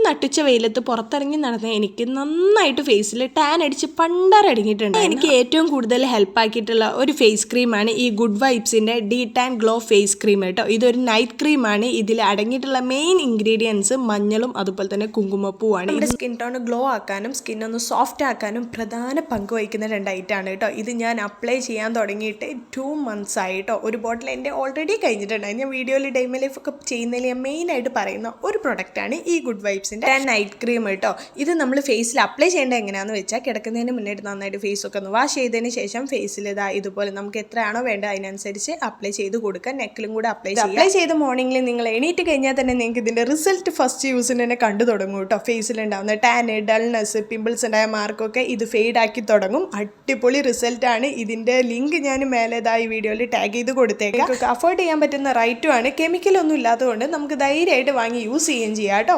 നട്ടുച്ച വെയിലത്ത് പുറത്തിറങ്ങി നടന്ന എനിക്ക് നന്നായിട്ട് ഫേസിൽ ടാൻ അടിച്ച് പണ്ടരടങ്ങിയിട്ടുണ്ട്. എനിക്ക് ഏറ്റവും കൂടുതൽ ഹെൽപ്പ് ആക്കിയിട്ടുള്ള ഒരു ഫേസ് ക്രീമാണ് ഈ ഗുഡ് വൈബ്സിന്റെ de tan glow face cream കേട്ടോ. ഇതൊരു നൈറ്റ് ക്രീമാണ്. ഇതിൽ അടങ്ങിയിട്ടുള്ള മെയിൻ ഇൻഗ്രീഡിയൻസ് മഞ്ഞളും അതുപോലെ തന്നെ കുങ്കുമപ്പൂവാണ്. ഇത് സ്കിൻ ടോൺ ഗ്ലോ ആക്കാനും സ്കിൻ ഒന്ന് സോഫ്റ്റ് ആക്കാനും പ്രധാന പങ്ക് വഹിക്കുന്ന 2 ഐറ്റമാണ് കേട്ടോ. ഇത് ഞാൻ അപ്ലൈ ചെയ്യാൻ തുടങ്ങിയിട്ട് 2 months ആയി കേട്ടോ. ഒരു ബോട്ടിൽ എൻ്റെ ഓൾറെഡി കഴിഞ്ഞിട്ടുണ്ട്. ഞാൻ വീഡിയോയിൽ ഡെയിലി ലൈഫ് ഒക്കെ ചെയ്യുന്നതിൽ ഞാൻ മെയിനായിട്ട് പറയുന്ന ഒരു പ്രൊഡക്റ്റാണ് ഈ ഗുഡ് വൈബ്സിൻ്റെ നൈറ്റ് ക്രീം കേട്ടോ. ഇത് നമ്മൾ ഫേസിൽ അപ്ലൈ ചെയ്യേണ്ടത് എങ്ങനെയാണെന്ന് വെച്ചാൽ കിടക്കുന്നതിന് മുന്നേറ്റ് നന്നായിട്ട് ഫേസൊക്കെ ഒന്ന് വാഷ് ചെയ്തതിന് ശേഷം ഫേസിൽ ഇതുപോലെ നമുക്ക് എത്രയാണോ വേണ്ടത് അതിനനുസരിച്ച് അപ്ലൈ ചെയ്ത് കൊടുക്കുക. നെക്കിലും കൂടെ അപ്ലൈ ചെയ്ത് മോർണിംഗിൽ നിങ്ങൾ എണീറ്റ് കഴിഞ്ഞാൽ തന്നെ നിങ്ങൾക്ക് ഇതിൻ്റെ റിസൾട്ട് ഫസ്റ്റ് യൂസിന് തന്നെ കണ്ടു തുടങ്ങും കേട്ടോ. ഫേസിലുണ്ടാവുന്ന ടാന്, ഡൾനെസ്, പിമ്പിൾസ് ഉണ്ടായ മാർക്കൊക്കെ ഇത് ഫെയ്ഡ് ആക്കി തുടങ്ങും. അടിപൊളി റിസൾട്ടാണ്. ഇതിൻ്റെ ലിങ്ക് ഞാൻ മേലേതായി വീഡിയോയിൽ ടാഗ് ചെയ്ത് കൊടുത്തേക്കാം. അഫോർഡ് ചെയ്യാൻ പറ്റുന്ന റൈറ്റുമാണ്. കെമിക്കലൊന്നും ഇല്ലാത്തതുകൊണ്ട് നമുക്ക് ധൈര്യമായിട്ട് വാങ്ങി യൂസ് ചെയ്യുകയും ചെയ്യാം കേട്ടോ.